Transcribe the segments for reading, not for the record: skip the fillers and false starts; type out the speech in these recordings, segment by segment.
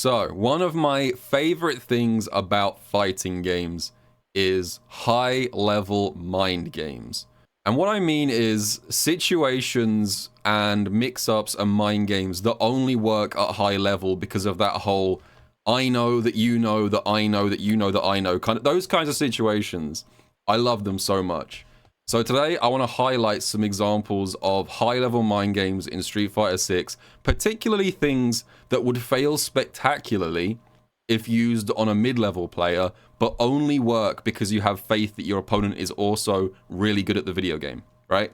So, one of my favorite things about fighting games is high-level mind games. And what I mean is situations and mix-ups and mind games that only work at high level because of that whole I know that you know that I know that you know that I know, kind of those kinds of situations. I love them so much. So today I want to highlight some examples of high-level mind games in Street Fighter 6, particularly things that would fail spectacularly if used on a mid-level player, but only work because you have faith that your opponent is also really good at the video game, right?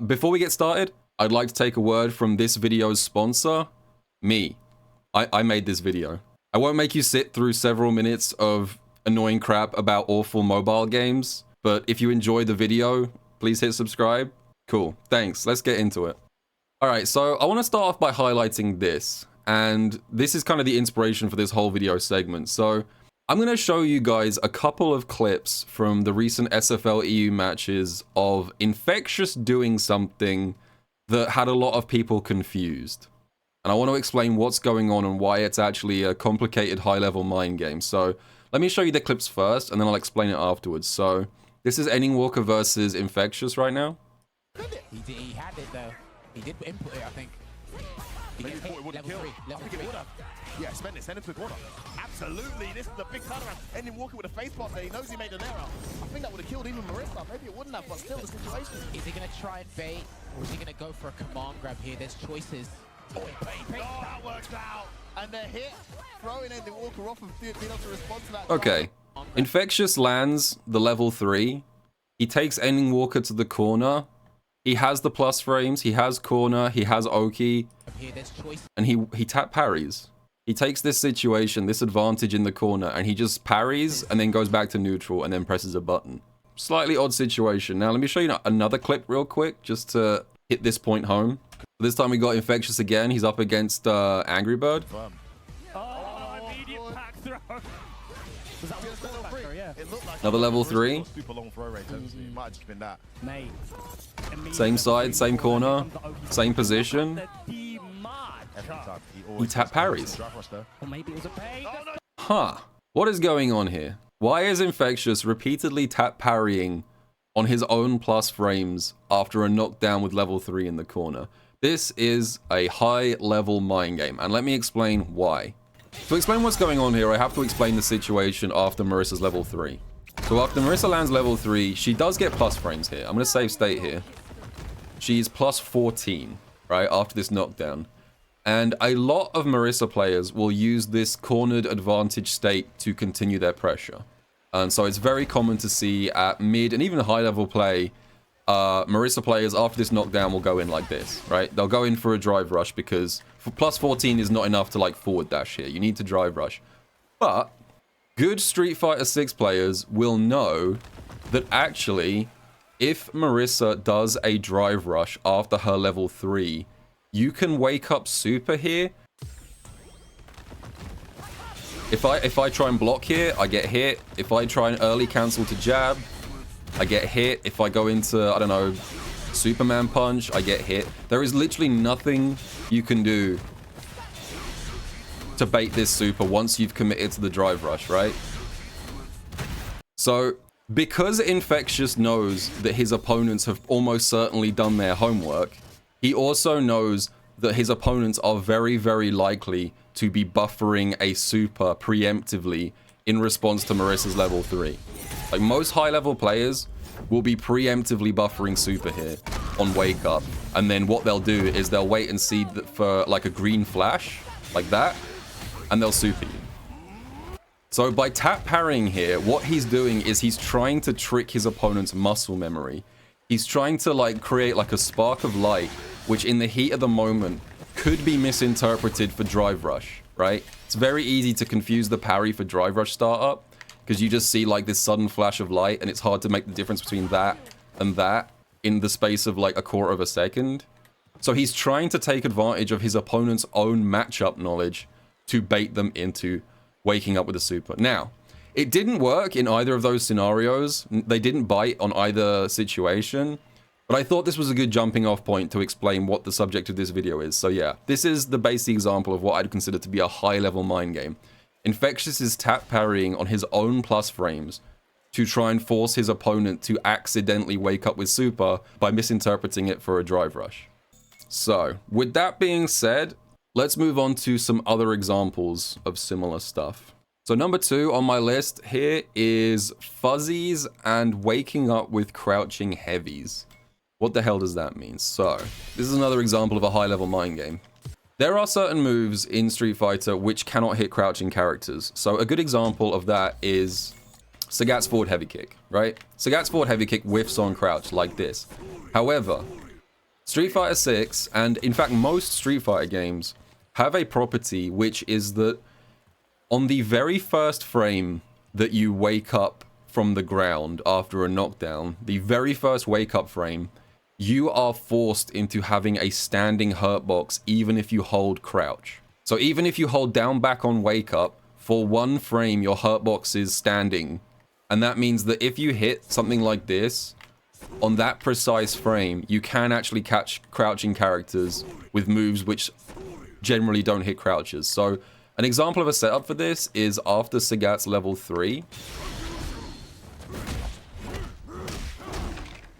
Before we get started, I'd like to take a word from this video's sponsor, me. I made this video. I won't make you sit through several minutes of annoying crap about awful mobile games, but if you enjoyed the video, please hit subscribe. Cool, thanks, let's get into it. Alright, so I want to start off by highlighting this, and this is kind of the inspiration for this whole video segment. So I'm going to show you guys a couple of clips from the recent SFL EU matches of Infectious doing something that had a lot of people confused. And I want to explain what's going on and why it's actually a complicated high-level mind game. So let me show you the clips first, and then I'll explain it afterwards. So this is Ending Walker versus Infectious right now. He had it though. He did input it, I think. Maybe he thought it wouldn't kill. Level I think it would have. Yeah, spend it, send him to the corner. Absolutely, this is a big turnaround. Ending Walker with a face plant there. He knows he made an error. I think that would have killed even Marissa. Maybe it wouldn't have, but still the situation. Is he going to try and bait, or is he going to go for a command grab here? There's choices. Oh, that works out. And the hit, throwing Ending Walker off and being able to respond to that. Okay, Infectious lands the level 3. He takes Ending Walker to the corner. He has the plus frames, he has corner, he has Oki, and he tap parries. He takes this situation, this advantage in the corner, and he just parries and then goes back to neutral and then presses a button. Slightly odd situation. Now let me show you another clip real quick just to hit this point home. This time we got Infectious again. He's up against Angry Bird. Immediate pack throw. Was that factor? Yeah. Another level 3. Super long throw rate. It might have just been that. Mate. Same side, same corner, same position. He tap parries. Or maybe it was a bait. Huh. What is going on here? Why is Infectious repeatedly tap parrying on his own plus frames after a knockdown with level 3 in the corner? This is a high-level mind game, and let me explain why. To explain what's going on here, I have to explain the situation after Marissa's level 3. So after Marissa lands level 3, she does get plus frames here. I'm going to save state here. She's plus 14, right, after this knockdown. And a lot of Marissa players will use this cornered advantage state to continue their pressure. And so it's very common to see at mid and even high-level play, Marissa players after this knockdown will go in like this, right? They'll go in for a drive rush because plus 14 is not enough to like forward dash here. You need to drive rush. But good Street Fighter 6 players will know that actually if Marissa does a drive rush after her level 3, you can wake up super here. If I try and block here, I get hit. If I try and early cancel to jab, I get hit. If I go into, I don't know, Superman punch, I get hit. There is literally nothing you can do to bait this super once you've committed to the drive rush, right? So, because Infectious knows that his opponents have almost certainly done their homework, he also knows that his opponents are very, very likely to be buffering a super preemptively in response to Marissa's level 3. Like, most high-level players will be preemptively buffering super here on wake up, and then what they'll do is they'll wait and see that for like a green flash, like that, and they'll super you. So by tap parrying here, what he's doing is he's trying to trick his opponent's muscle memory. He's trying to like create like a spark of light, which in the heat of the moment could be misinterpreted for drive rush, right? It's very easy to confuse the parry for drive rush startup because you just see like this sudden flash of light and it's hard to make the difference between that and that in the space of like a quarter of a second. So he's trying to take advantage of his opponent's own matchup knowledge to bait them into waking up with a super. Now, it didn't work in either of those scenarios. They didn't bite on either situation. But I thought this was a good jumping off point to explain what the subject of this video is. So yeah, this is the basic example of what I'd consider to be a high level mind game. Infectious is tap parrying on his own plus frames to try and force his opponent to accidentally wake up with super by misinterpreting it for a drive rush. So with that being said, let's move on to some other examples of similar stuff. So number 2 on my list here is fuzzies and waking up with crouching heavies. What the hell does that mean? So, this is another example of a high-level mind game. There are certain moves in Street Fighter which cannot hit crouching characters. So a good example of that is Sagat's forward heavy kick, right? Sagat's forward heavy kick whiffs on crouch like this. However, Street Fighter 6, and in fact most Street Fighter games, have a property which is that on the very first frame that you wake up from the ground after a knockdown, the very first wake up frame, you are forced into having a standing hurt box even if you hold crouch. So even if you hold down back on wake up, for one frame your hurt box is standing. And that means that if you hit something like this, on that precise frame, you can actually catch crouching characters with moves which generally don't hit crouches. So an example of a setup for this is after Sagat's level 3.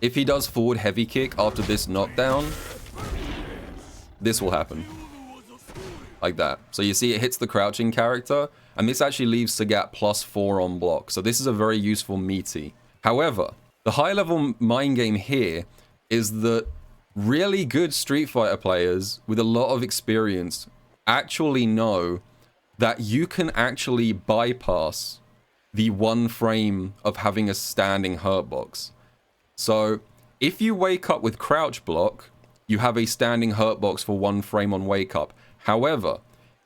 If he does forward heavy kick after this knockdown, this will happen. Like that. So you see it hits the crouching character, and this actually leaves Sagat +4 on block. So this is a very useful meaty. However, the high level mind game here is that really good Street Fighter players with a lot of experience actually know that you can actually bypass the one frame of having a standing hurt box. So if you wake up with crouch block, you have a standing hurt box for one frame on wake up. However,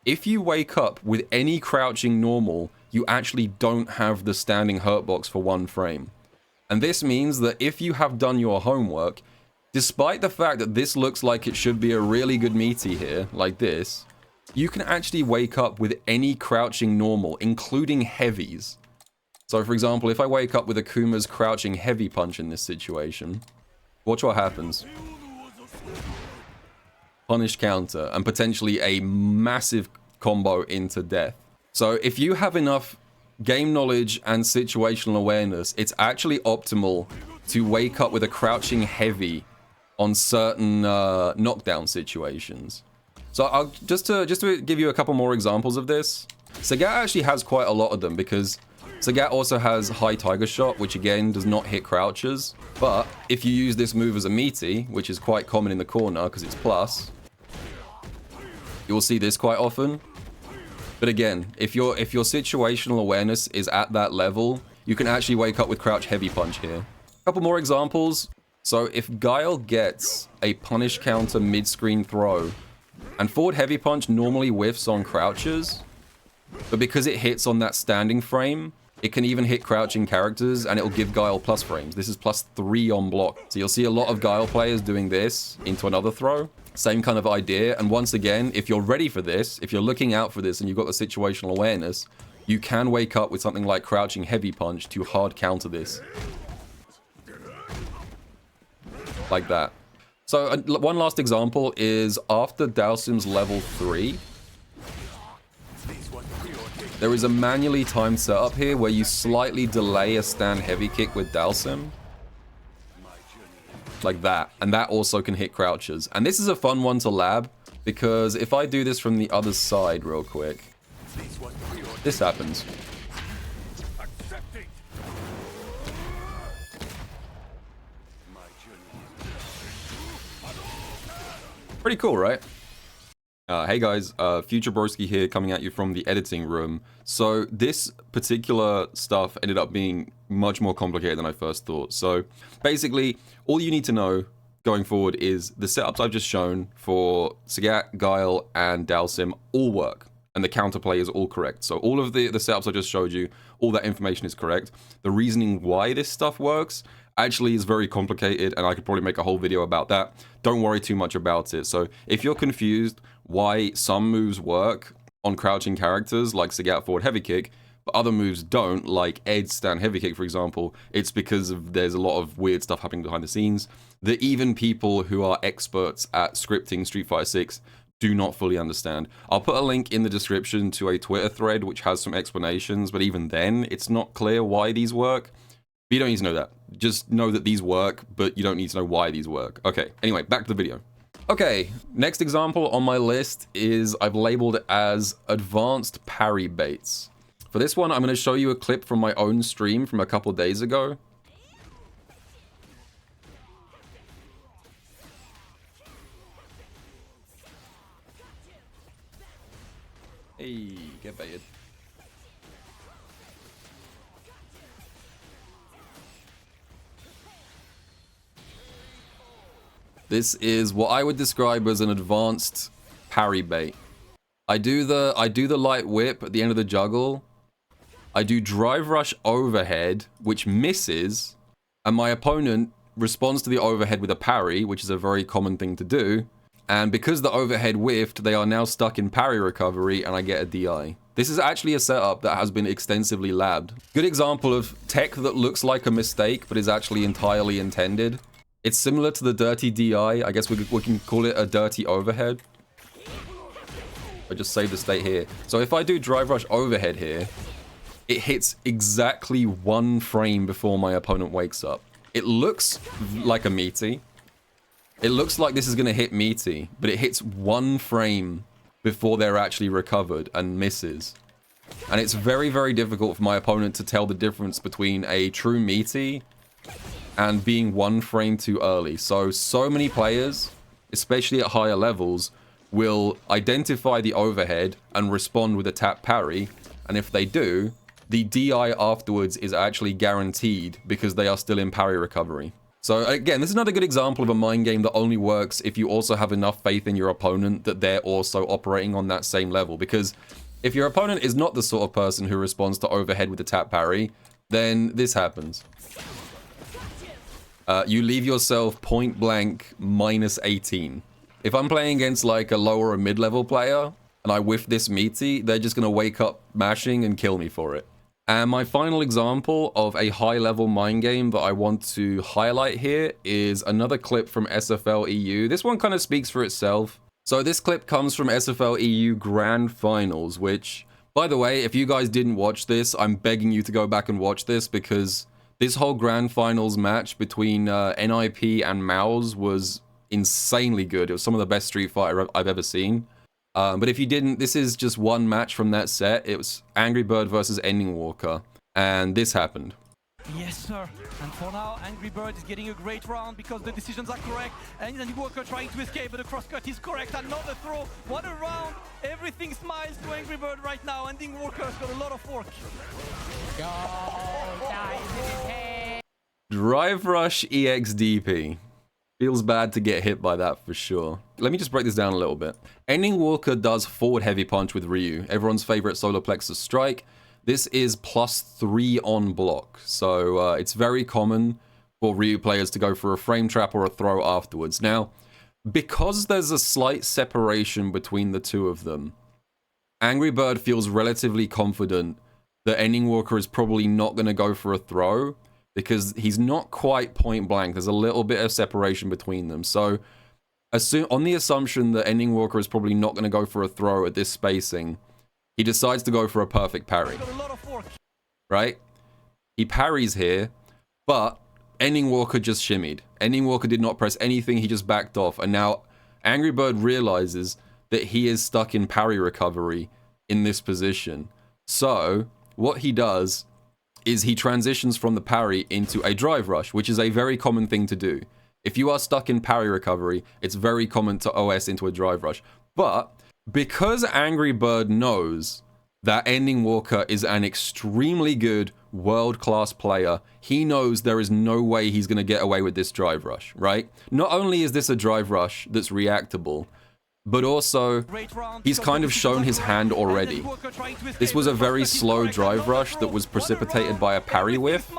if you wake up with any crouching normal, you actually don't have the standing hurt box for one frame. And this means that if you have done your homework, despite the fact that this looks like it should be a really good meaty here, like this, you can actually wake up with any crouching normal, including heavies. So for example, if I wake up with Akuma's crouching heavy punch in this situation, watch what happens. Punish counter, and potentially a massive combo into death. So if you have enough game knowledge and situational awareness, it's actually optimal to wake up with a crouching heavy on certain knockdown situations. So I'll just to give you a couple more examples of this. Sagat actually has quite a lot of them because Sagat also has high tiger shot, which again does not hit crouches. But if you use this move as a meaty, which is quite common in the corner because it's plus, you will see this quite often. But again, if your situational awareness is at that level, you can actually wake up with crouch heavy punch here. A couple more examples. So if Guile gets a punish counter mid-screen throw, and forward heavy punch normally whiffs on crouches, but because it hits on that standing frame, it can even hit crouching characters and it'll give Guile plus frames. This is +3 on block. So you'll see a lot of Guile players doing this into another throw. Same kind of idea. And once again, if you're ready for this, if you're looking out for this and you've got the situational awareness, you can wake up with something like crouching heavy punch to hard counter this. Like that. So one last example is after Dhalsim's level 3, there is a manually timed setup here where you slightly delay a stand heavy kick with Dhalsim. Like that. And that also can hit crouches. And this is a fun one to lab because if I do this from the other side real quick, this happens. Pretty cool, right? Hey guys, Future Broski here coming at you from the editing room. So this particular stuff ended up being much more complicated than I first thought. So basically, all you need to know going forward is the setups I've just shown for Sagat, Guile, and Dhalsim all work. And the counterplay is all correct. So all of the setups I just showed you, all that information is correct. The reasoning why this stuff works actually is very complicated, and I could probably make a whole video about that. Don't worry too much about it. So if you're confused why some moves work on crouching characters like Sagat forward heavy kick, but other moves don't, like Ed's stand heavy kick, for example, it's because there's a lot of weird stuff happening behind the scenes that even people who are experts at scripting Street Fighter 6 do not fully understand. I'll put a link in the description to a Twitter thread which has some explanations, but even then, it's not clear why these work. But you don't need to know that. Just know that these work, but you don't need to know why these work. Okay, anyway, back to the video. Okay, next example on my list is I've labeled it as advanced parry baits. For this one, I'm going to show you a clip from my own stream from a couple days ago. Hey, get baited. This is what I would describe as an advanced parry bait. I do the light whip at the end of the juggle. I do drive rush overhead, which misses, and my opponent responds to the overhead with a parry, which is a very common thing to do. And because the overhead whiffed, they are now stuck in parry recovery, and I get a DI. This is actually a setup that has been extensively labbed. Good example of tech that looks like a mistake, but is actually entirely intended. It's similar to the dirty DI. I guess we can call it a dirty overhead. I just save the state here. So if I do drive rush overhead here, it hits exactly 1 frame before my opponent wakes up. It looks like a meaty. It looks like this is going to hit meaty, but it hits 1 frame before they're actually recovered and misses. And it's very, very difficult for my opponent to tell the difference between a true meaty and being 1 frame too early. So many players, especially at higher levels, will identify the overhead and respond with a tap parry. And if they do, the DI afterwards is actually guaranteed because they are still in parry recovery. So again, this is another good example of a mind game that only works if you also have enough faith in your opponent that they're also operating on that same level. Because if your opponent is not the sort of person who responds to overhead with a tap parry, then this happens. You leave yourself point blank -18. If I'm playing against like a lower or mid-level player and I whiff this meaty, they're just going to wake up mashing and kill me for it. And my final example of a high-level mind game that I want to highlight here is another clip from SFL EU. This one kind of speaks for itself. So this clip comes from SFL EU Grand Finals, which, by the way, if you guys didn't watch this, I'm begging you to go back and watch this because this whole Grand Finals match between NIP and Mouse was insanely good. It was some of the best Street Fighter I've ever seen. But if you didn't, this is just one match from that set. It was Angry Bird versus Ending Walker, and this happened. Yes, sir. And for now, Angry Bird is getting a great round because the decisions are correct. And Ending Walker trying to escape, but the crosscut is correct. Another throw. What a round. Everything smiles to Angry Bird right now. Ending Walker's got a lot of work. Go, dive in his head. Drive Rush EXDP. Feels bad to get hit by that for sure. Let me just break this down a little bit. Ending Walker does forward heavy punch with Ryu, everyone's favorite solar plexus strike. This is +3 on block, so it's very common for Ryu players to go for a frame trap or a throw afterwards. Now, because there's a slight separation between the two of them, Angry Bird feels relatively confident that Ending Walker is probably not going to go for a throw, because he's not quite point blank. There's a little bit of separation between them. So, on the assumption that Ending Walker is probably not going to go for a throw at this spacing, he decides to go for a perfect parry. Right? He parries here, but Ending Walker just shimmied. Ending Walker did not press anything, he just backed off. And now Angry Bird realizes that he is stuck in parry recovery in this position. So, what he does is he transitions from the parry into a drive rush, which is a very common thing to do. If you are stuck in parry recovery, it's very common to OS into a drive rush. But because Angry Bird knows that Ending Walker is an extremely good world-class player, he knows there is no way he's going to get away with this drive rush, right? Not only is this a drive rush that's reactable, but also, he's kind of shown his hand already. This was a very slow drive rush that was precipitated by a parry whiff.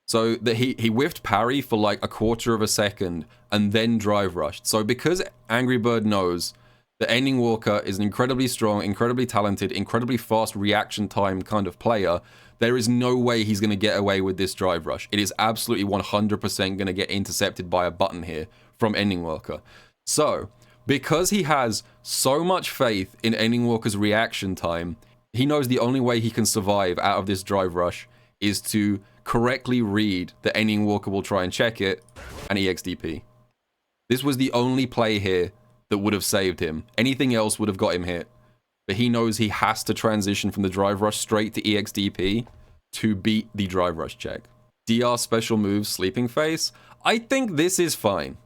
So that he whiffed parry for like 1/4 of a second and then drive rushed. So because Angry Bird knows that Ending Walker is an incredibly strong, incredibly talented, incredibly fast reaction time kind of player, there is no way he's going to get away with this drive rush. It is absolutely 100% going to get intercepted by a button here from Ending Walker. So, because he has so much faith in Ending Walker's reaction time, he knows the only way he can survive out of this drive rush is to correctly read that Ending Walker will try and check it and EXDP. This was the only play here that would have saved him. Anything else would have got him hit. But he knows he has to transition from the drive rush straight to EXDP to beat the drive rush check. DR special moves, Sleeping Face. I think this is fine.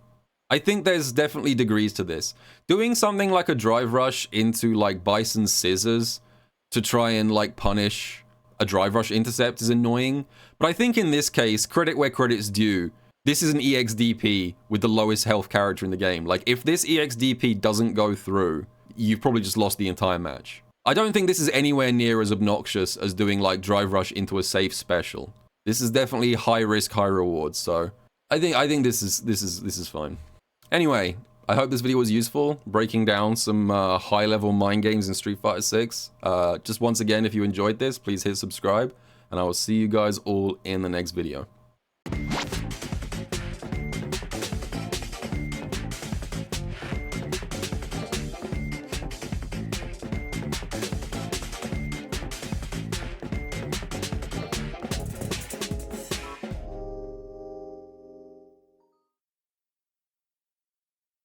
I think there's definitely degrees to this. Doing something like a drive rush into like Bison's Scissors to try and like punish a drive rush intercept is annoying. But I think in this case, credit where credit's due, this is an EXDP with the lowest health character in the game. Like if this EXDP doesn't go through, you've probably just lost the entire match. I don't think this is anywhere near as obnoxious as doing like drive rush into a safe special. This is definitely high risk, high reward. So I think this is fine. Anyway, I hope this video was useful, breaking down some high level mind games in Street Fighter 6. Just once again, if you enjoyed this, please hit subscribe, and I will see you guys all in the next video.